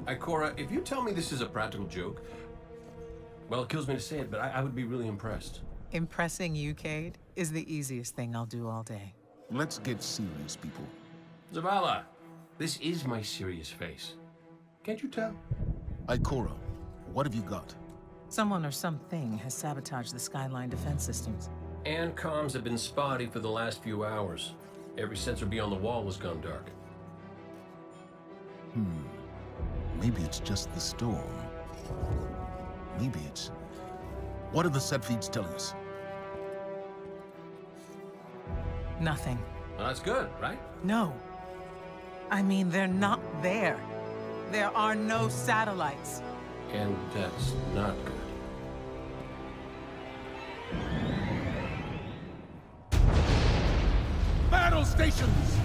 Ikora, if you tell me this is a practical joke, well, it kills me to say it, but I would be really impressed. Impressing you, Cade, is the easiest thing I'll do all day. Let's get serious, people. Zavala, this is my serious face. Can't you tell? Ikora, what have you got? Someone or something has sabotaged the Skyline defense systems. And comms have been spotty for the last few hours. Every sensor beyond the wall has gone dark. Maybe it's just the storm. Maybe it's... What are the set feeds telling us? Nothing. Well, that's good, right? No. I mean, they're not there. There are no satellites. And that's not good. Battle stations!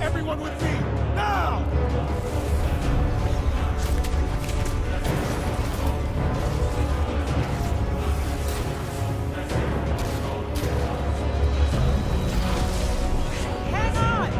Everyone with me, now! Hang on!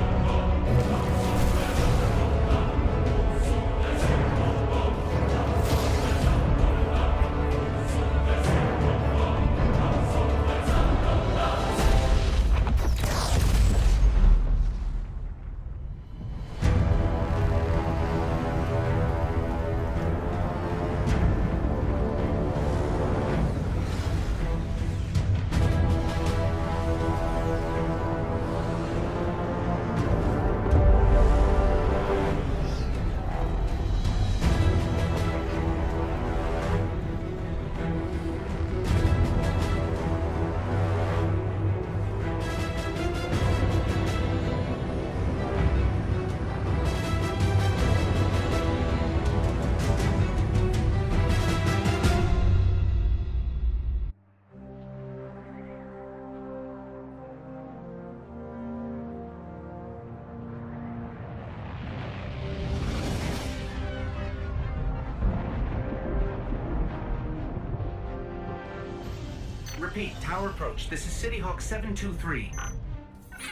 Repeat, tower approach. This is City Hawk 723.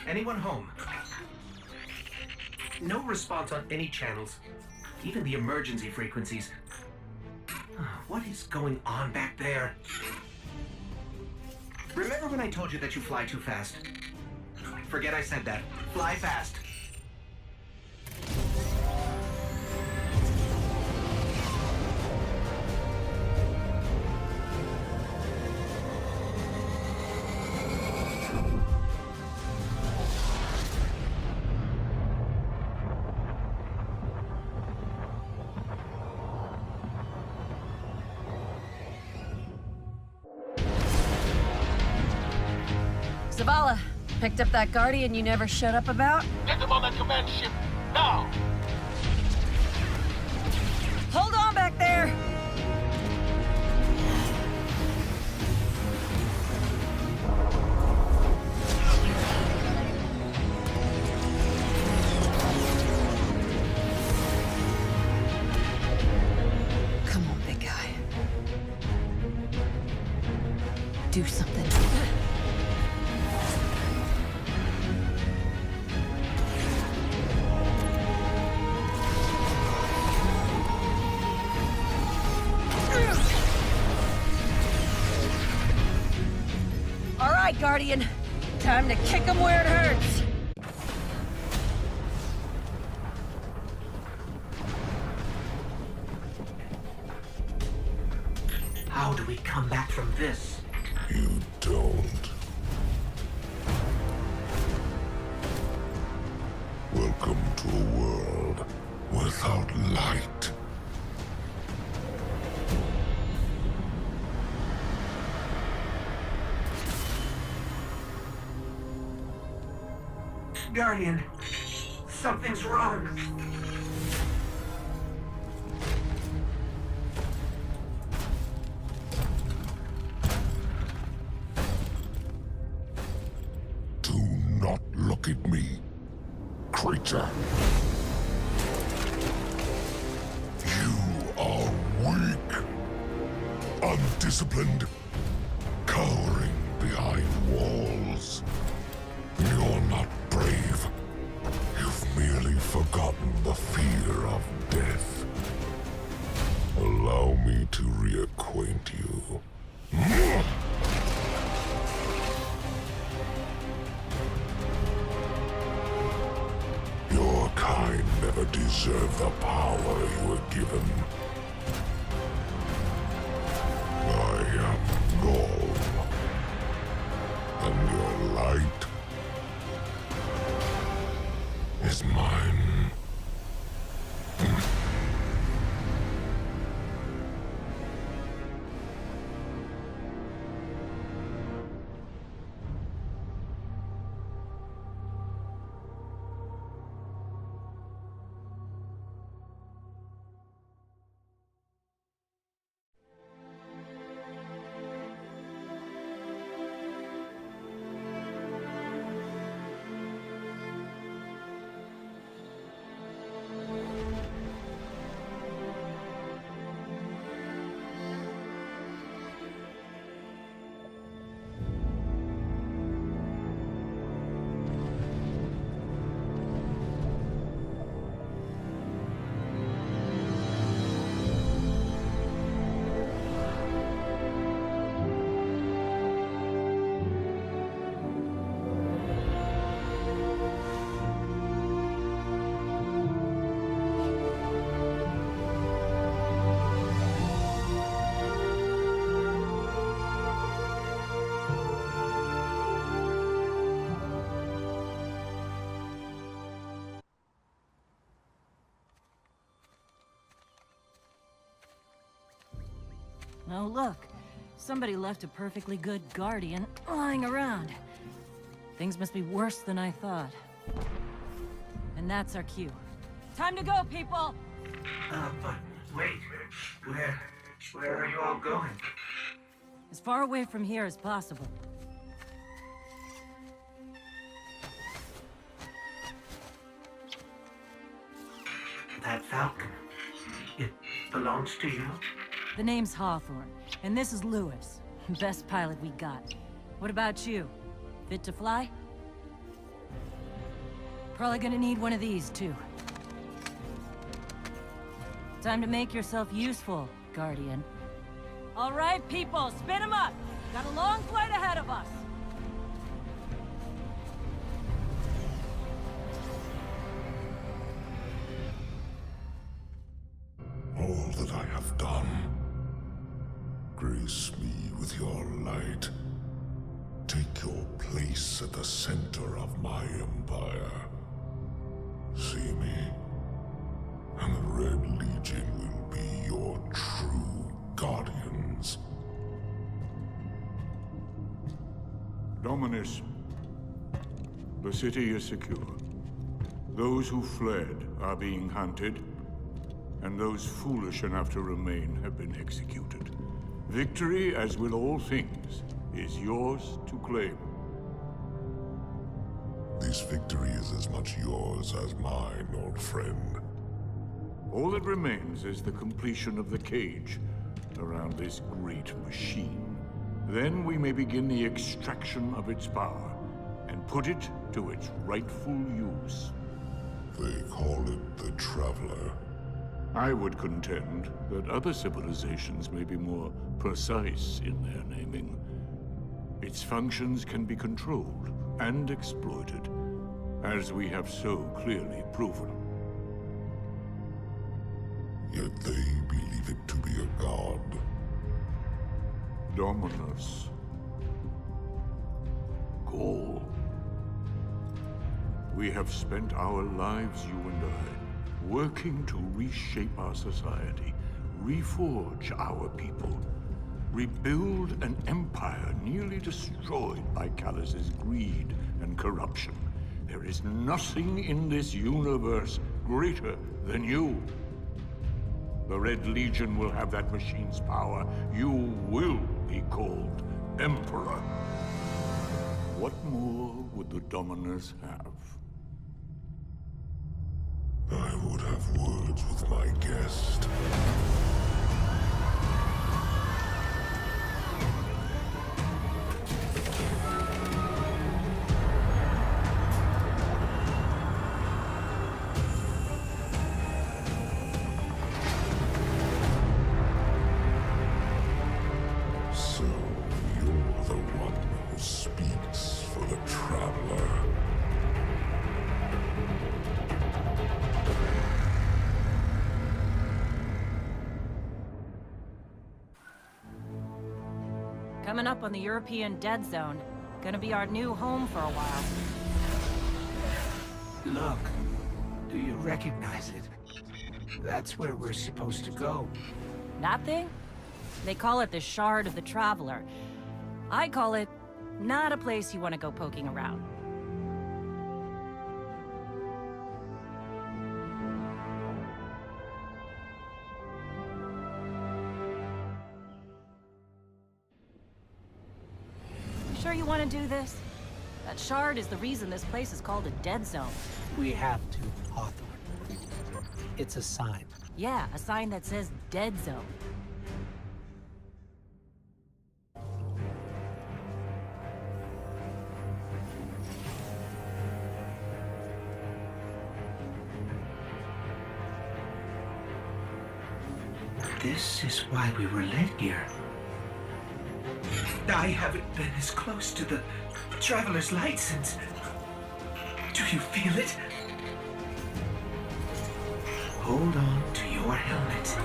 Anyone home? No response on any channels, even the emergency frequencies. What is going on back there? Remember when I told you that you fly too fast? Forget I said that. Fly fast. Zavala, picked up that Guardian you never shut up about? Get them on that command ship, now! Hold on back there! Come on, big guy. Do something. All right, Guardian. Time to kick him where it hurts. How do we come back from this? You don't. Welcome to a world without light. Guardian, something's wrong. Do not look at me, creature. You are weak, undisciplined, cowering behind walls. You're not the fear of death. Allow me to reacquaint you. Your kind never deserved the power you were given. I am Gaul, and your light is mine. Oh, look. Somebody left a perfectly good Guardian lying around. Things must be worse than I thought. And that's our cue. Time to go, people! But wait. Where are you all going? As far away from here as possible. That Falcon, it belongs to you? The name's Hawthorne, and this is Lewis. Best pilot we got. What about you? Fit to fly? Probably gonna need one of these, too. Time to make yourself useful, Guardian. All right, people, spin 'em up! Got a long flight ahead of us! All that I have done, grace me with your light. Take your place at the center of my empire. See me, and the Red Legion will be your true guardians. Dominus, the city is secure. Those who fled are being hunted, and those foolish enough to remain have been executed. Victory, as with all things, is yours to claim. This victory is as much yours as mine, old friend. All that remains is the completion of the cage around this great machine. Then we may begin the extraction of its power and put it to its rightful use. They call it the Traveler. I would contend that other civilizations may be more precise in their naming. Its functions can be controlled and exploited, as we have so clearly proven. Yet they believe it to be a god. Dominus. Gaul. We have spent our lives, you and I, working to reshape our society, reforge our people, rebuild an empire nearly destroyed by Callus's greed and corruption. There is nothing in this universe greater than you. The Red Legion will have that machine's power. You will be called Emperor. What more would the Dominus have? I would have words with my guest. the Traveler. Coming up on the European Dead Zone. Gonna be our new home for a while. Look, do you recognize it? That's where we're supposed to go. That thing? They call it the Shard of the Traveler. I call it not a place you want to go poking around. You sure you want to do this? That shard is the reason this place is called a dead zone. We have to, Hawthorne. It's a sign. Yeah, a sign that says dead zone. This is why we were led here. I haven't been as close to the Traveler's Light since... Do you feel it? Hold on to your helmet.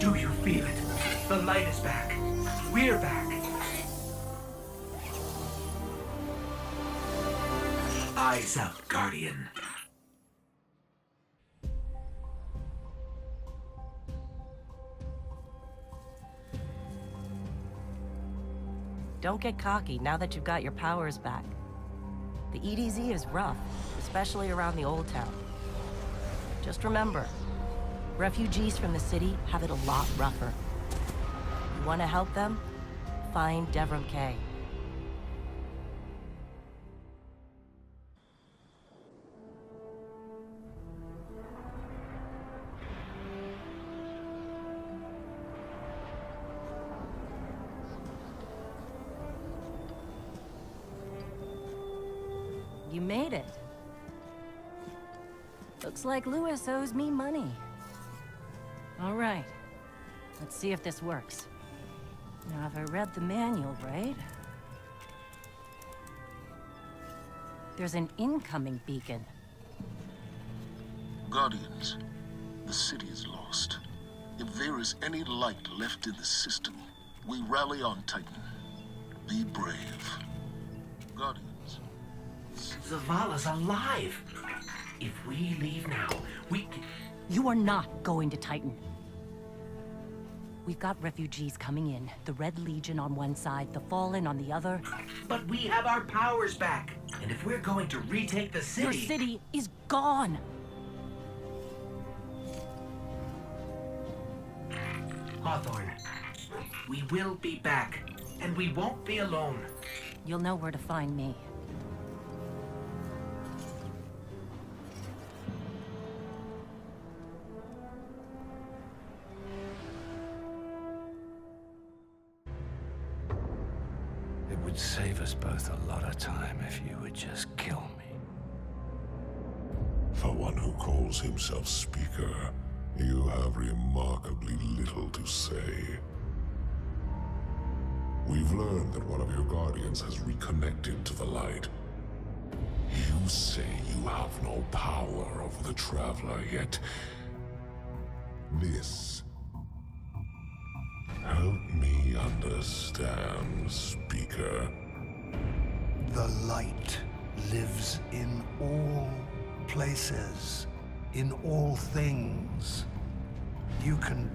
Do you feel it? The light is back. We're back. Eyes up, Guardian. Don't get cocky now that you've got your powers back. The EDZ is rough, especially around the Old Town. Just remember, refugees from the city have it a lot rougher. You want to help them? Find Devrim Kay. You made it. Looks like Lewis owes me money. All right. Let's see if this works. Now, have I read the manual right? There's an incoming beacon. Guardians, the city is lost. If there is any light left in the system, we rally on Titan. Be brave. Guardians. Zavala's alive. If we leave now, we can... You are not going to Titan. We've got refugees coming in. The Red Legion on one side, the Fallen on the other. But we have our powers back. And if we're going to retake the city... Your city is gone. Hawthorne, we will be back. And we won't be alone. You'll know where to find me. It would save us both a lot of time if you would just kill me. For one who calls himself Speaker, you have remarkably little to say. We've learned that one of your Guardians has reconnected to the light. You say you have no power over the Traveler, yet... This... Help me understand, Speaker. The light lives in all places, in all things. You can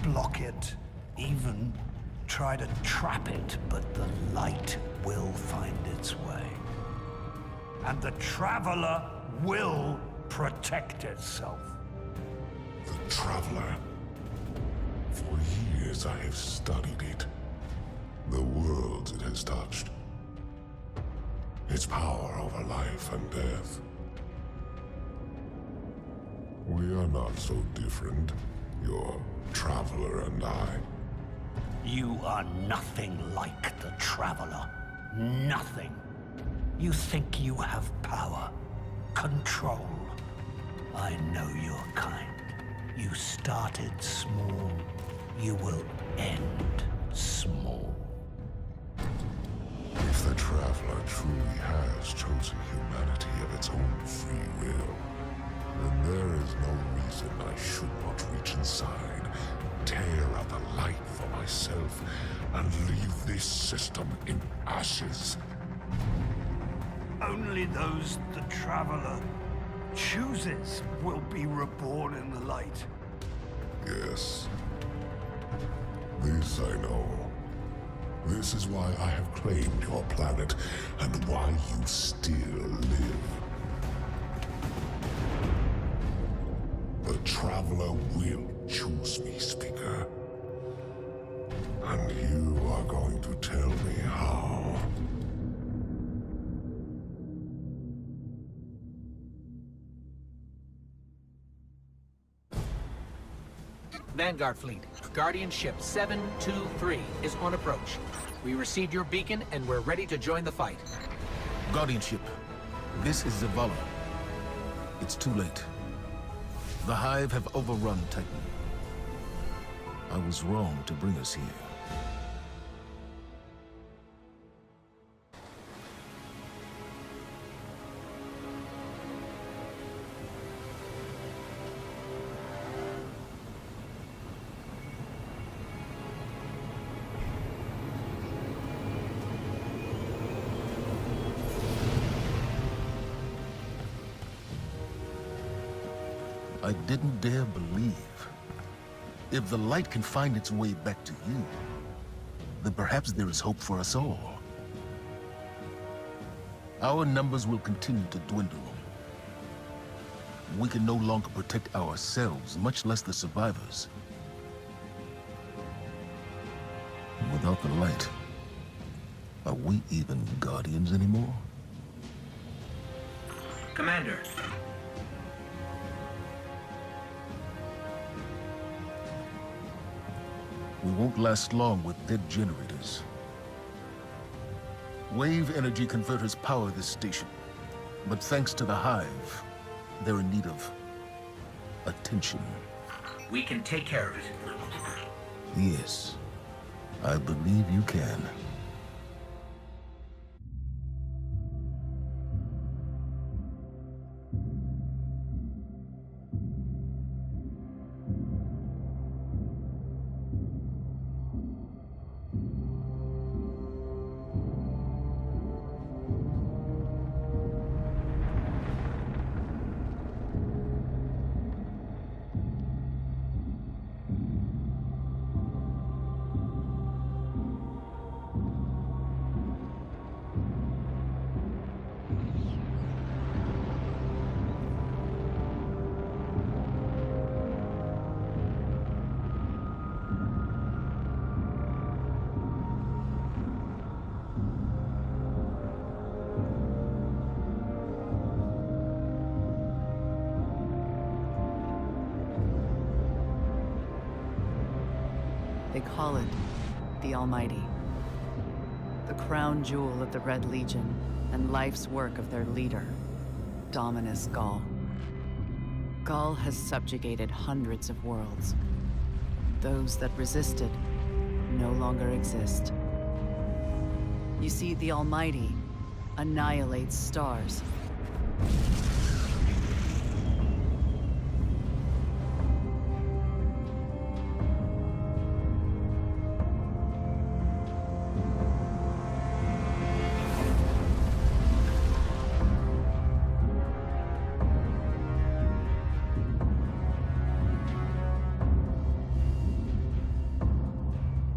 block it, even try to trap it, but the light will find its way. And the Traveler will protect itself. The Traveler. For years I have studied it. The worlds it has touched. Its power over life and death. We are not so different, your Traveler and I. You are nothing like the Traveler. Nothing. You think you have power, control. I know your kind. You started small. You will end small. If the Traveler truly has chosen humanity of its own free will, then there is no reason I should not reach inside, tear out the light for myself, and leave this system in ashes. Only those the Traveler chooses will be reborn in the light. Yes. This I know. This is why I have claimed your planet, and why you still live. The Traveler will choose me, Speaker. And you are going to tell me how. Vanguard Fleet, Guardian Ship 723 is on approach. We received your beacon and we're ready to join the fight. Guardian Ship, this is Zavala. It's too late. The Hive have overrun Titan. I was wrong to bring us here. I didn't dare believe. If the light can find its way back to you, then perhaps there is hope for us all. Our numbers will continue to dwindle. We can no longer protect ourselves, much less the survivors. Without the light, are we even Guardians anymore? Commander. We won't last long with dead generators. Wave energy converters power this station. But thanks to the Hive, they're in need of attention. We can take care of it. Yes, I believe you can. They call it the Almighty. The crown jewel of the Red Legion, and life's work of their leader, Dominus Ghaul. Ghaul has subjugated hundreds of worlds. Those that resisted no longer exist. You see, the Almighty annihilates stars.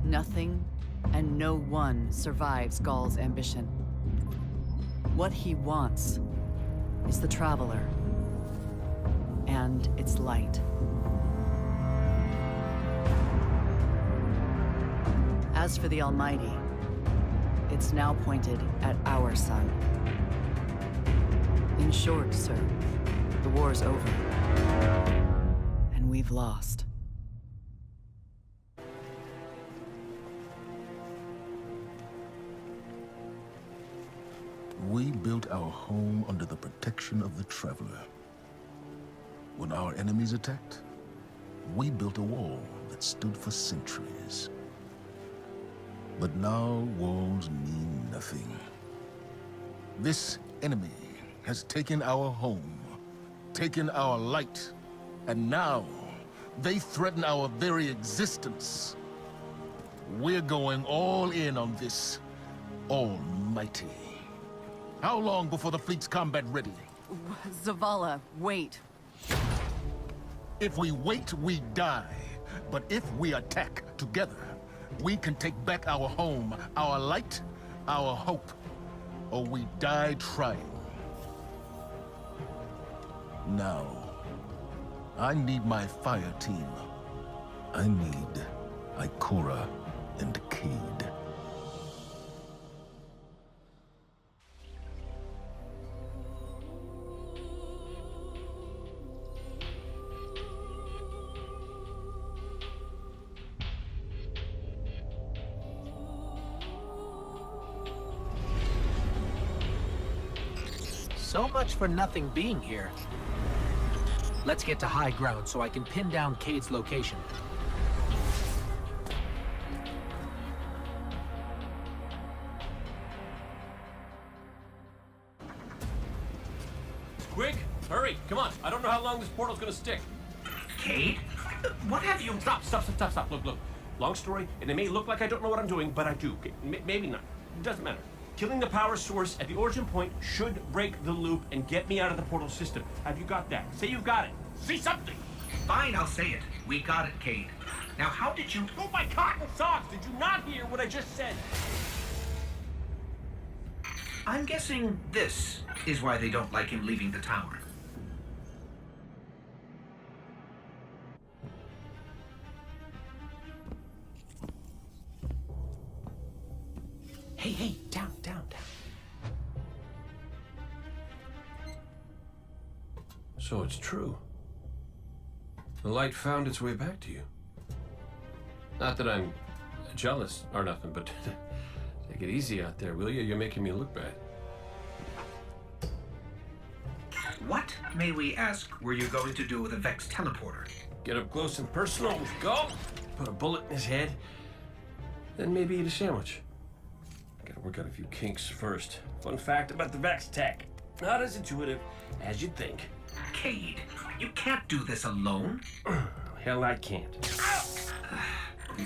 Nothing and no one survives Ghaul's ambition. What he wants is the Traveler and its light. As for the Almighty, it's now pointed at our sun. In short, sir, the war's over, and we've lost. We built our home under the protection of the Traveler. When our enemies attacked, we built a wall that stood for centuries. But now walls mean nothing. This enemy has taken our home, taken our light, and now they threaten our very existence. We're going all in on this almighty. How long before the fleet's combat ready? Zavala, wait. If we wait, we die. But if we attack together, we can take back our home, our light, our hope. Or we die trying. Now, I need my fire team. I need Ikora and Cayde. So much for nothing being here. Let's get to high ground so I can pin down Cayde's location. Quick, hurry, come on. I don't know how long this portal's gonna stick. Cayde? What have you... Stop. Look. Long story, and it may look like I don't know what I'm doing, but I do. Okay, maybe not. It doesn't matter. Killing the power source at the origin point should break the loop and get me out of the portal system. Have you got that? Say you've got it. Say something! Fine, I'll say it. We got it, Cayde. Now, how did you... Oh my cotton socks! Did you not hear what I just said? I'm guessing this is why they don't like him leaving the tower. Hey, down. So it's true. The light found its way back to you. Not that I'm jealous or nothing, but take it easy out there, will you? You're making me look bad. What, may we ask, were you going to do with a Vex teleporter? Get up close and personal. Go! Put a bullet in his head. Then maybe eat a sandwich. Gotta work out a few kinks first. Fun fact about the Vex tech. Not as intuitive as you'd think. Cayde, you can't do this alone. Hell, I can't.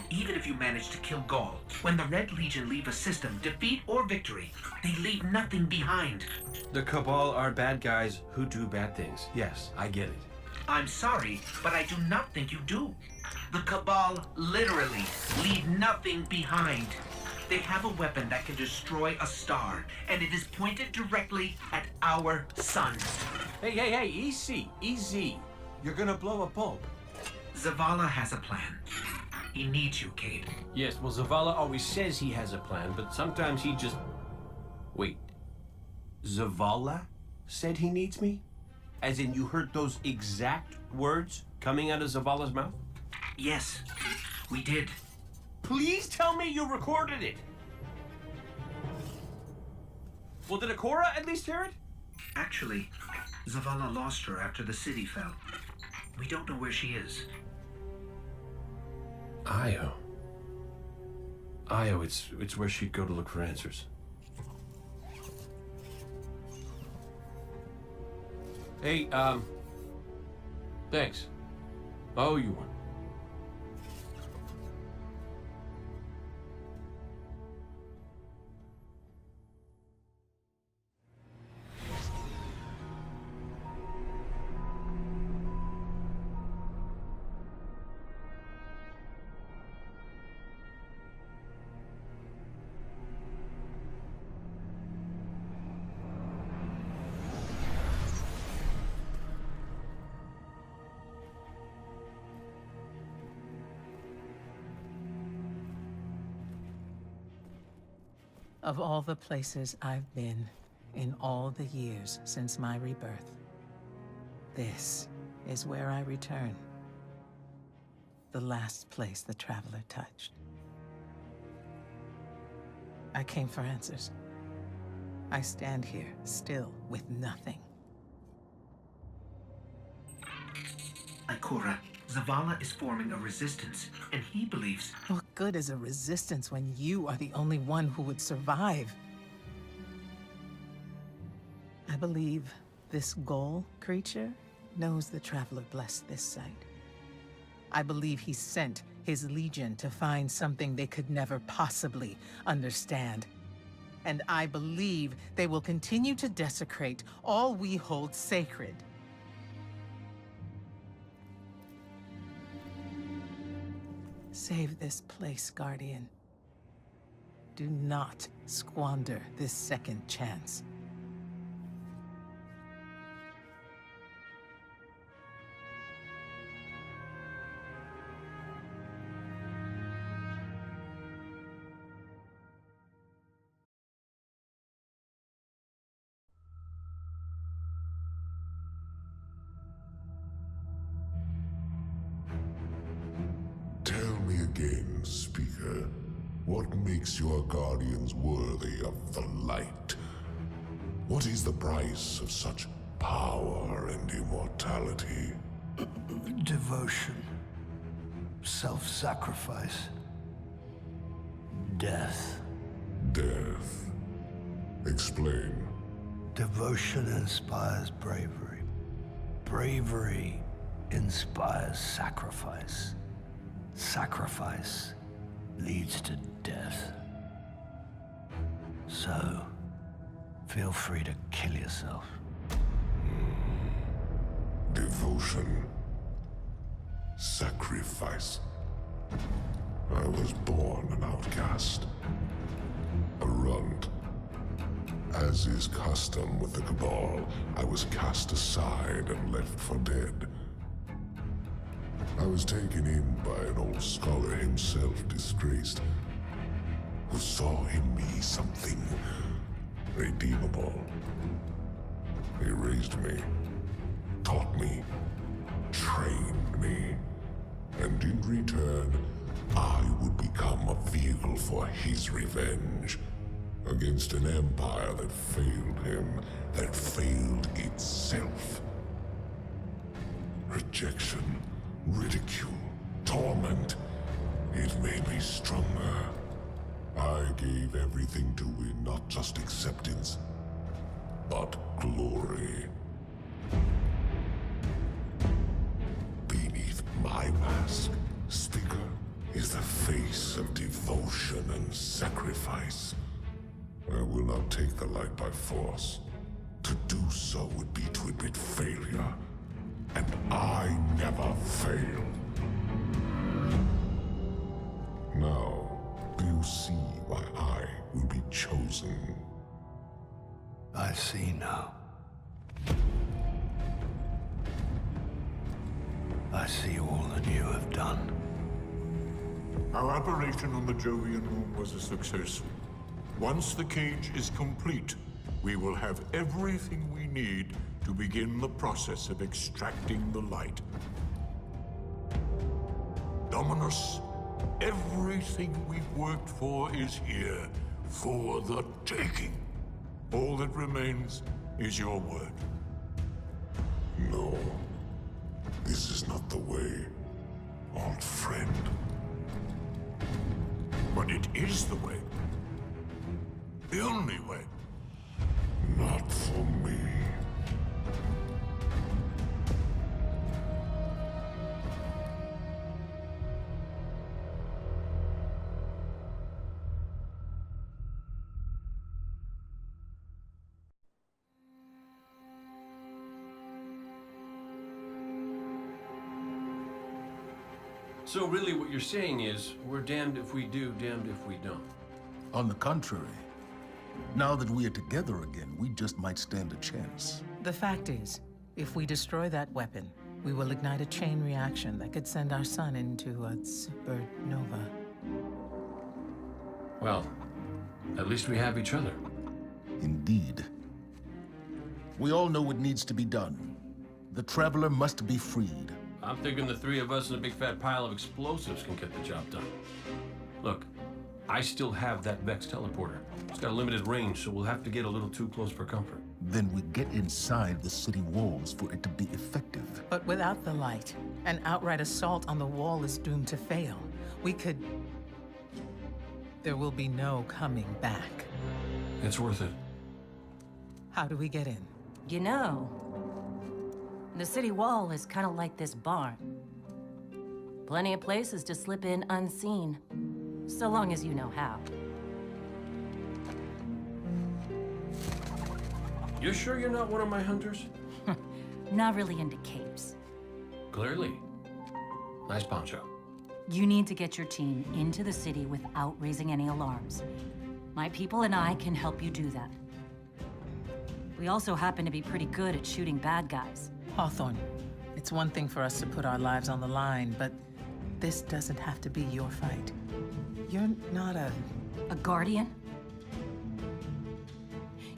Even if you manage to kill Ghaul, when the Red Legion leave a system, defeat or victory, they leave nothing behind. The Cabal are bad guys who do bad things. Yes, I get it. I'm sorry, but I do not think you do. The Cabal literally leave nothing behind. They have a weapon that can destroy a star, and it is pointed directly at our sun. Hey, easy. You're gonna blow a bulb. Zavala has a plan. He needs you, Cayde. Yes, well, Zavala always says he has a plan, but sometimes he just... Wait. Zavala said he needs me? As in you heard those exact words coming out of Zavala's mouth? Yes, we did. Please tell me you recorded it! Well, did Ikora at least hear it? Actually, Zavala lost her after the city fell. We don't know where she is. Io, it's where she'd go to look for answers. Hey, thanks. Oh, you won. Of all the places I've been in all the years since my rebirth, this is where I return. The last place the Traveler touched. I came for answers. I stand here, still, with nothing. Ikora, Zavala is forming a resistance, and he believes... What good is a resistance when you are the only one who would survive? I believe this Ghoul creature knows the Traveler blessed this site. I believe he sent his legion to find something they could never possibly understand. And I believe they will continue to desecrate all we hold sacred. Save this place, Guardian. Do not squander this second chance. Tell me again, Speaker, what makes your Guardians worthy of the light? What is the price of such power and immortality? Devotion. Self-sacrifice. Death. Death. Explain. Devotion inspires bravery. Bravery inspires sacrifice. Sacrifice leads to death. So, feel free to kill yourself. Devotion. Sacrifice. I was born an outcast. A runt. As is custom with the Cabal, I was cast aside and left for dead. I was taken in by an old scholar himself, disgraced, who saw in me something redeemable. He raised me, taught me, trained me, and in return, I would become a vehicle for his revenge against an empire that failed him, that failed itself. Rejection, ridicule, torment. It made me stronger. I gave everything to it, not just acceptance, but glory. Beneath my mask, Speaker, is the face of devotion and sacrifice. I will not take the light by force. To do so would be to admit failure. And I never fail. Now, do you see why I will be chosen? I see now. I see all that you have done. Our operation on the Jovian Moon was a success. Once the cage is complete, we will have everything we need to begin the process of extracting the light. Dominus, everything we've worked for is here, for the taking. All that remains is your word. No. This is not the way, old friend. But it is the way. The only way. Not for me. So really what you're saying is, we're damned if we do, damned if we don't. On the contrary, now that we are together again, we just might stand a chance. The fact is, if we destroy that weapon, we will ignite a chain reaction that could send our sun into a supernova. Well, at least we have each other. Indeed. We all know what needs to be done. The Traveler must be freed. I'm thinking the three of us and a big fat pile of explosives can get the job done. Look, I still have that Vex teleporter. It's got a limited range, so we'll have to get a little too close for comfort. Then we get inside the city walls for it to be effective. But without the light, an outright assault on the wall is doomed to fail. We could... There will be no coming back. It's worth it. How do we get in? You know, the city wall is kind of like this barn. Plenty of places to slip in unseen, so long as you know how. You sure you're not one of my hunters? Not really into capes. Clearly. Nice poncho. You need to get your team into the city without raising any alarms. My people and I can help you do that. We also happen to be pretty good at shooting bad guys. Hawthorne, it's one thing for us to put our lives on the line, but this doesn't have to be your fight. You're not a guardian?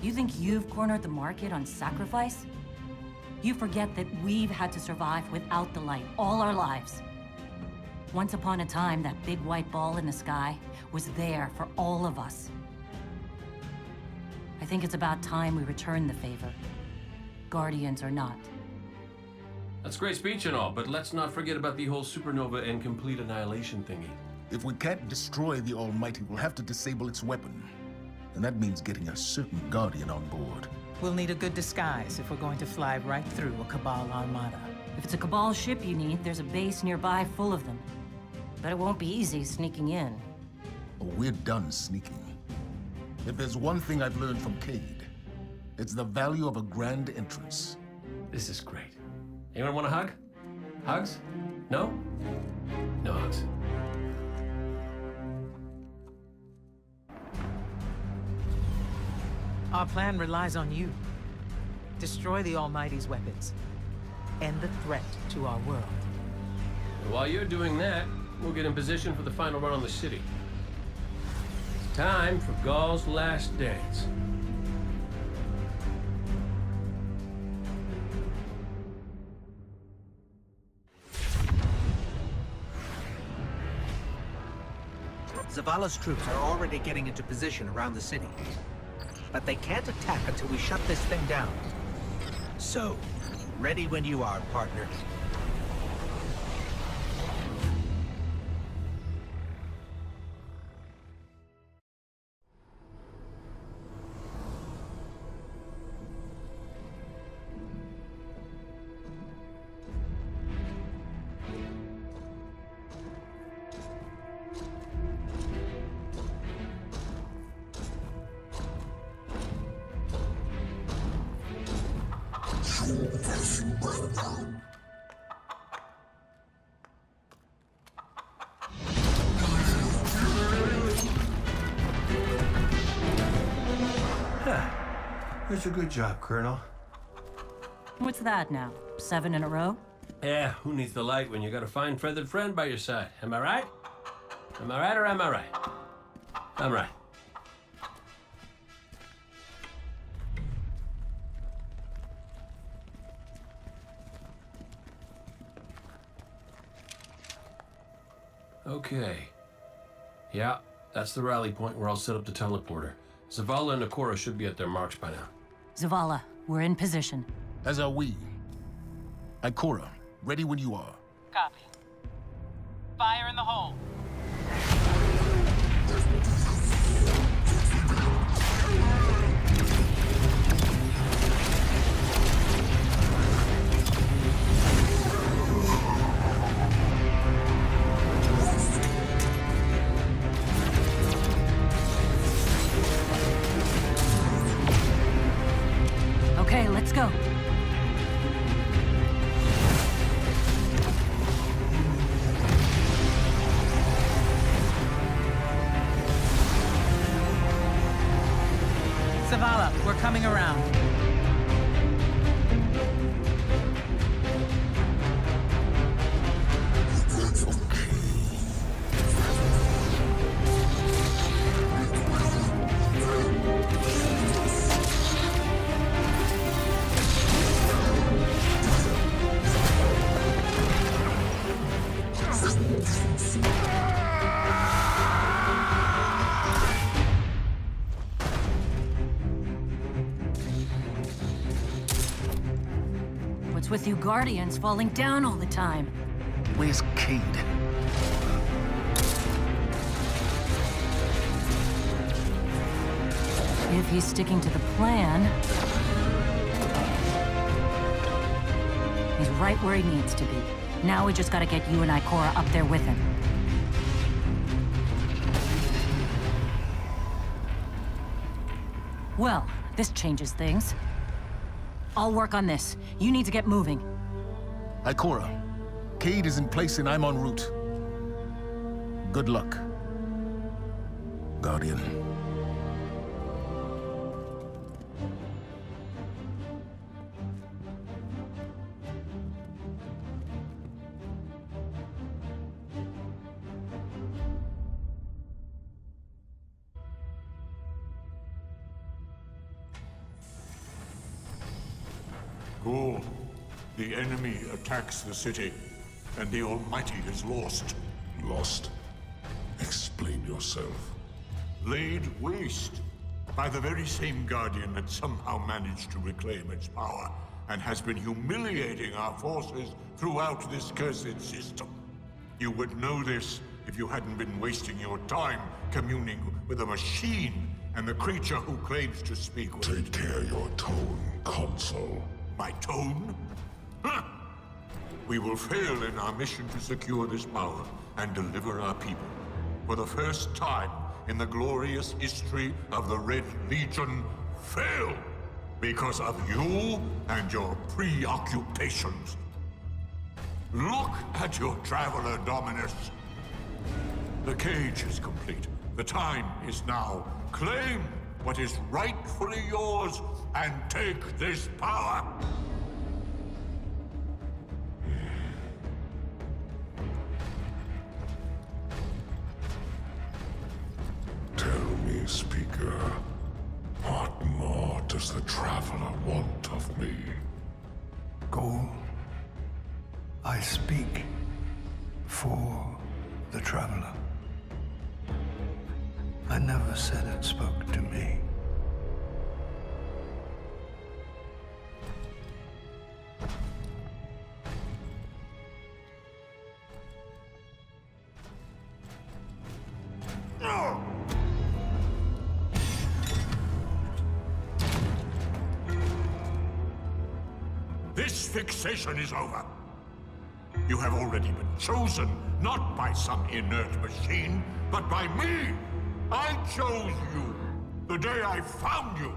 You think you've cornered the market on sacrifice? You forget that we've had to survive without the light all our lives. Once upon a time, that big white ball in the sky was there for all of us. I think it's about time we return the favor. Guardians or not. That's great speech and all, but let's not forget about the whole supernova and complete annihilation thingy. If we can't destroy the Almighty, we'll have to disable its weapon. And that means getting a certain Guardian on board. We'll need a good disguise if we're going to fly right through a Cabal armada. If it's a Cabal ship you need, there's a base nearby full of them. But it won't be easy sneaking in. Oh, we're done sneaking. If there's one thing I've learned from Cade, it's the value of a grand entrance. This is great. Anyone want a hug? Hugs? No? No hugs. Our plan relies on you. Destroy the Almighty's weapons. End the threat to our world. And while you're doing that, we'll get in position for the final run on the city. It's time for Ghaul's last dance. Zavala's troops are already getting into position around the city. But they can't attack until we shut this thing down. So, ready when you are, partner. That's a good job, Colonel. What's that now? 7 in a row? Yeah, who needs the light when you got a fine feathered friend by your side? Am I right? Am I right or am I right? I'm right. Okay. Yeah, that's the rally point where I'll set up the teleporter. Zavala and Ikora should be at their marks by now. Zavala, we're in position. As are we. Ikora, ready when you are. Copy. Fire in the hole. Okay, let's go. Zavala, we're coming around. What's with you Guardians falling down all the time? Where's Cade? If he's sticking to the plan... he's right where he needs to be. Now we just gotta get you and Ikora up there with him. Well, this changes things. I'll work on this. You need to get moving. Ikora, Cade is in place and I'm en route. Good luck, Guardian. Ghoul, the enemy attacks the city, and the Almighty is lost. Lost? Explain yourself. Laid waste by the very same Guardian that somehow managed to reclaim its power, and has been humiliating our forces throughout this cursed system. You would know this if you hadn't been wasting your time communing with a machine and the creature who claims to speak with... Take care your tone, Consul. My tone? Huh. We will fail in our mission to secure this power and deliver our people. For the first time in the glorious history of the Red Legion, fail because of you and your preoccupations. Look at your traveler, Dominus. The cage is complete. The time is now. Claim what is rightfully yours and take this power. Tell me, Speaker, what more does the Traveler want of me? Ghoul, I speak for the Traveler. I never said it spoke to me. This fixation is over. You have already been chosen, not by some inert machine, but by me. I chose you the day I found you.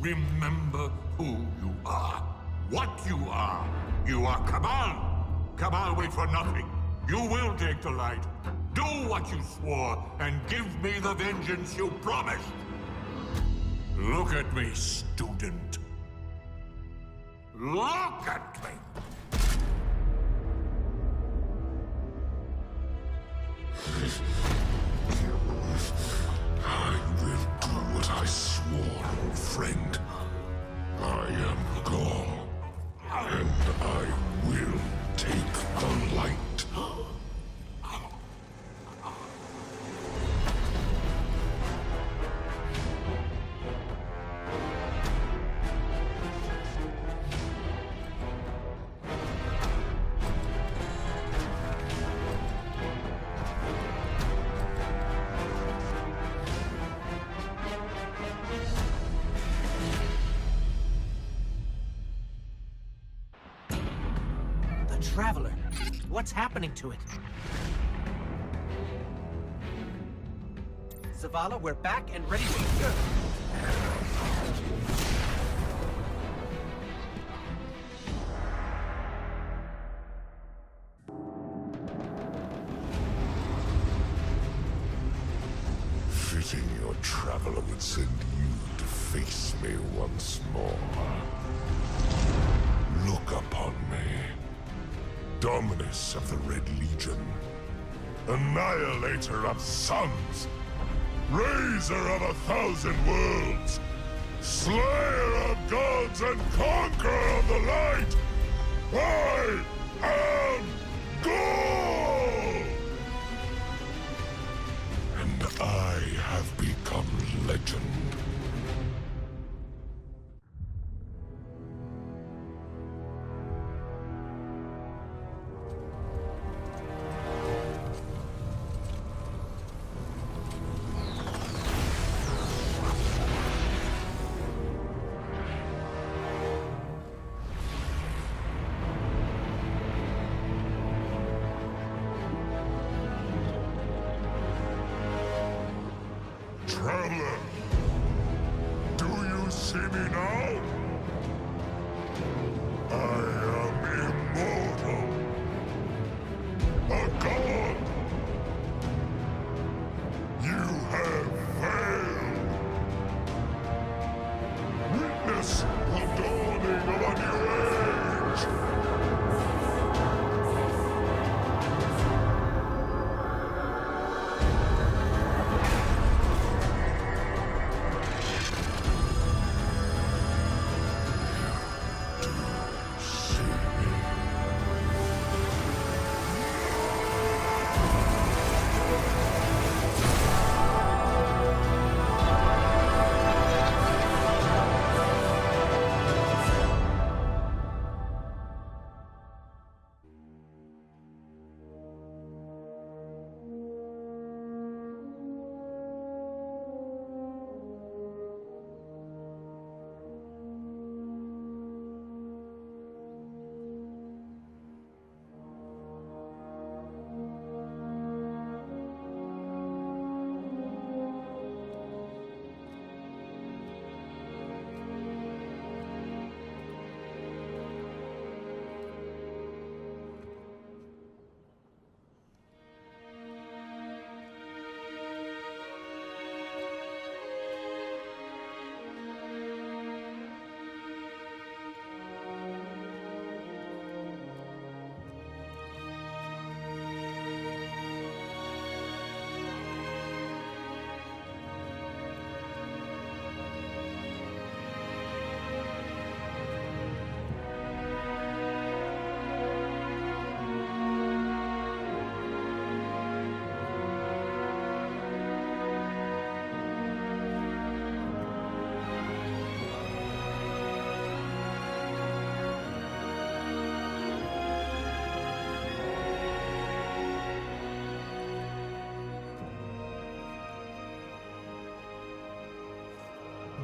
Remember who you are, what you are. You are Cabal. Cabal wait for nothing. You will take the light. Do what you swore, and give me the vengeance you promised. Look at me, student. Look at me! I will do what I swore, old friend. I am Ghaul, and I will take the light. Traveler. What's happening to it? Zavala, we're back and ready to go. Fitting your Traveler would send you to face me once more. Look upon me. Dominus of the Red Legion, Annihilator of suns, Raiser of 1,000 worlds, Slayer of gods and Conqueror of the light, I am Ghaul! And I have become legend. us the dawning of a new age!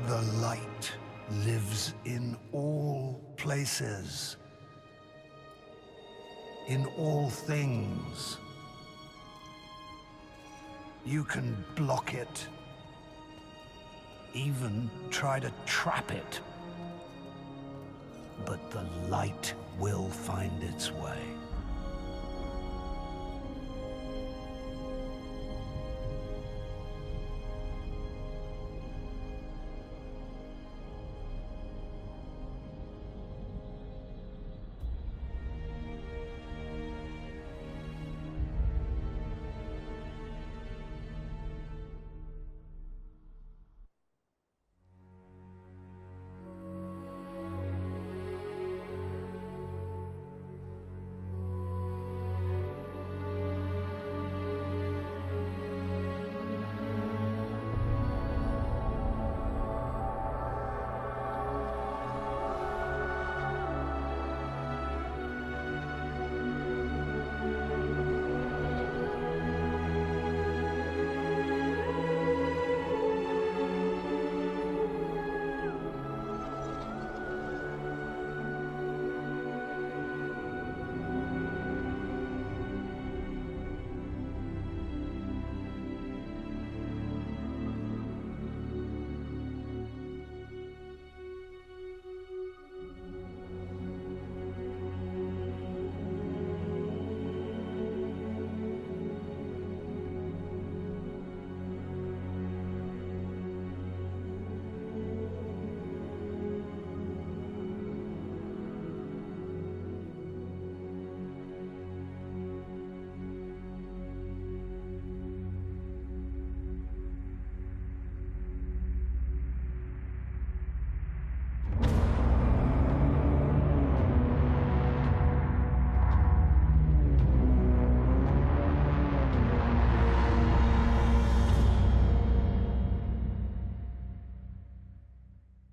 The light lives in all places, in all things. You can block it, even try to trap it. But the light will find its way.